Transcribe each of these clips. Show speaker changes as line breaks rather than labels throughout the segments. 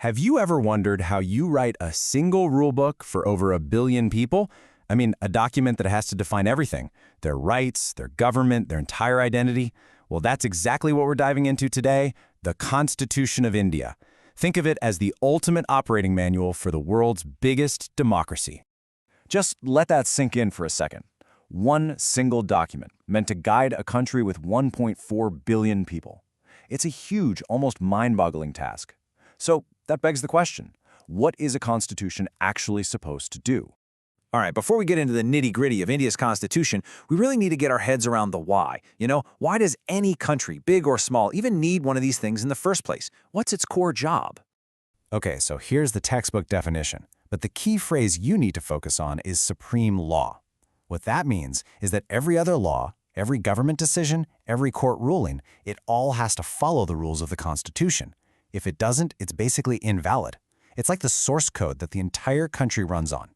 Have you ever wondered how you write a single rulebook for over 1 billion people? I mean, a document that has to define everything, their rights, their government, their entire identity. Well, that's exactly what we're diving into today, the Constitution of India. Think of it as the ultimate operating manual for the world's biggest democracy. Just let that sink in for a second. One single document meant to guide a country with 1.4 billion people. It's a huge, almost mind-boggling task. So that begs the question, what is a constitution actually supposed to do?
All right, before we get into the nitty-gritty of India's constitution, we really need to get our heads around the why. Why does any country, big or small, even need one of these things in the first place? What's its core job?
Okay, so here's the textbook definition. But the key phrase you need to focus on is supreme law. What that means is that every other law, every government decision, every court ruling, it all has to follow the rules of the Constitution. If it doesn't, it's basically invalid. It's like the source code that the entire country runs on.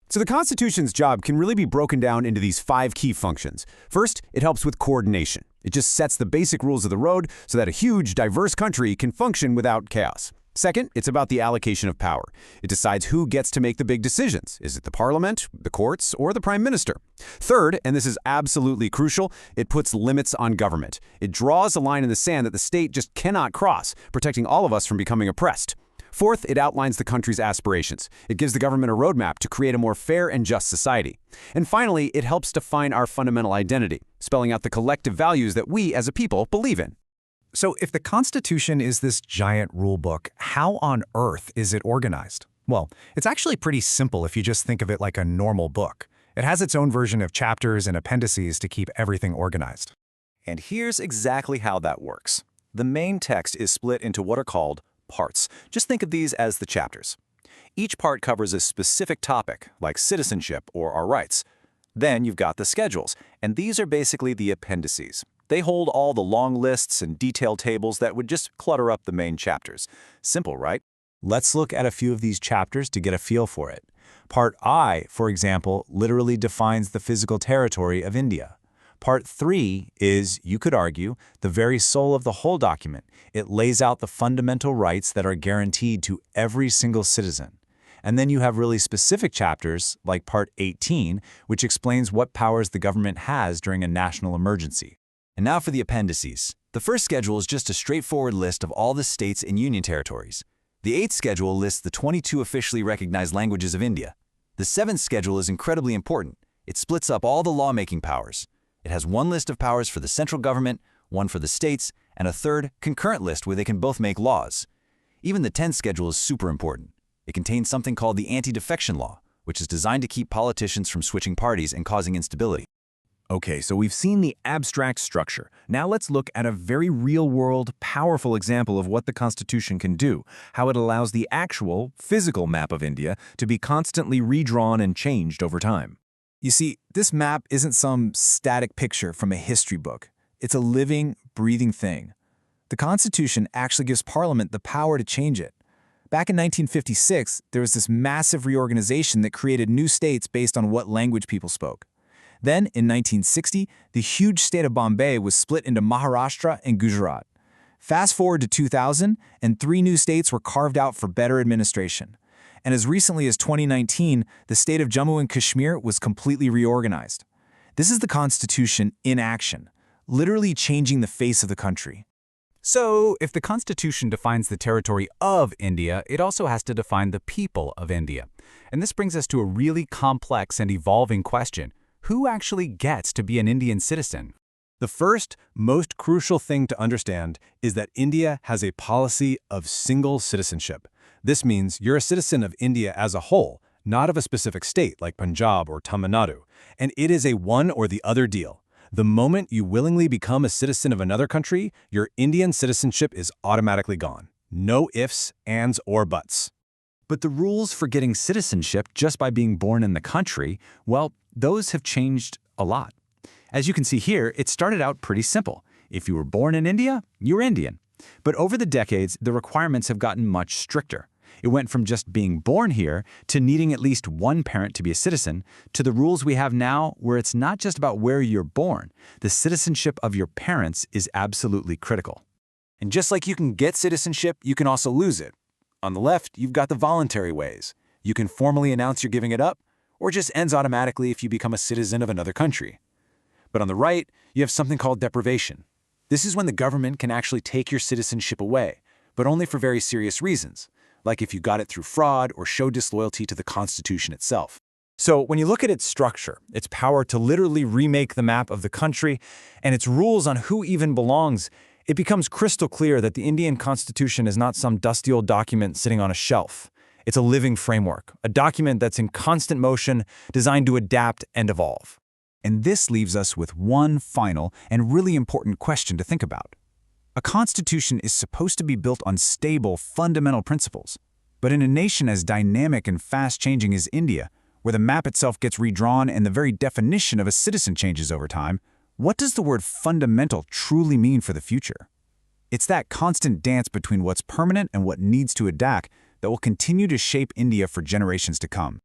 So the Constitution's job can really be broken down into these 5 key functions. First, it helps with coordination. It just sets the basic rules of the road so that a huge, diverse country can function without chaos. Second, it's about the allocation of power. It decides who gets to make the big decisions. Is it the parliament, the courts, or the prime minister? Third, and this is absolutely crucial, it puts limits on government. It draws a line in the sand that the state just cannot cross, protecting all of us from becoming oppressed. Fourth, it outlines the country's aspirations. It gives the government a roadmap to create a more fair and just society. And finally, it helps define our fundamental identity, spelling out the collective values that we as a people believe in.
So if the Constitution is this giant rule book, how on earth is it organized? Well, it's actually pretty simple if you just think of it like a normal book. It has its own version of chapters and appendices to keep everything organized.
And here's exactly how that works. The main text is split into what are called parts. Just think of these as the chapters. Each part covers a specific topic, like citizenship or our rights. Then you've got the schedules, and these are basically the appendices. They hold all the long lists and detailed tables that would just clutter up the main chapters. Simple, right?
Let's look at a few of these chapters to get a feel for it. Part I, for example, literally defines the physical territory of India. Part 3 is, you could argue, the very soul of the whole document. It lays out the fundamental rights that are guaranteed to every single citizen. And then you have really specific chapters, like Part 18, which explains what powers the government has during a national emergency. And now for the appendices. The first schedule is just a straightforward list of all the states and union territories. The 8th schedule lists the 22 officially recognized languages of India. The 7th schedule is incredibly important. It splits up all the lawmaking powers. It has one list of powers for the central government, one for the states, and a third, concurrent list where they can both make laws. Even the 10th schedule is super important. It contains something called the anti-defection law, which is designed to keep politicians from switching parties and causing instability.
Okay, so we've seen the abstract structure. Now let's look at a very real-world, powerful example of what the Constitution can do, how it allows the actual, physical map of India to be constantly redrawn and changed over time. You see, this map isn't some static picture from a history book. It's a living, breathing thing. The Constitution actually gives Parliament the power to change it. Back in 1956, there was this massive reorganization that created new states based on what language people spoke. Then, in 1960, the huge state of Bombay was split into Maharashtra and Gujarat. Fast forward to 2000, and 3 new states were carved out for better administration. And as recently as 2019, the state of Jammu and Kashmir was completely reorganized. This is the Constitution in action, literally changing the face of the country.
So, if the Constitution defines the territory of India, it also has to define the people of India. And this brings us to a really complex and evolving question. Who actually gets to be an Indian citizen?
The first, most crucial thing to understand is that India has a policy of single citizenship. This means you're a citizen of India as a whole, not of a specific state like Punjab or Tamil Nadu. And it is a one or the other deal. The moment you willingly become a citizen of another country, your Indian citizenship is automatically gone. No ifs, ands, or buts. But the rules for getting citizenship just by being born in the country, well, those have changed a lot. As you can see here, it started out pretty simple. If you were born in India, you're Indian. But over the decades, the requirements have gotten much stricter. It went from just being born here to needing at least one parent to be a citizen to the rules we have now where it's not just about where you're born. The citizenship of your parents is absolutely critical.
And just like you can get citizenship, you can also lose it. On the left, you've got the voluntary ways. You can formally announce you're giving it up, or it just ends automatically if you become a citizen of another country. But on the right, you have something called deprivation. This is when the government can actually take your citizenship away, but only for very serious reasons, like if you got it through fraud or show disloyalty to the Constitution itself.
So when you look at its structure, its power to literally remake the map of the country, and its rules on who even belongs, it becomes crystal clear that the Indian Constitution is not some dusty old document sitting on a shelf. It's a living framework, a document that's in constant motion, designed to adapt and evolve.
And this leaves us with one final and really important question to think about. A constitution is supposed to be built on stable, fundamental principles. But in a nation as dynamic and fast-changing as India, where the map itself gets redrawn and the very definition of a citizen changes over time, what does the word fundamental truly mean for the future? It's that constant dance between what's permanent and what needs to adapt that will continue to shape India for generations to come.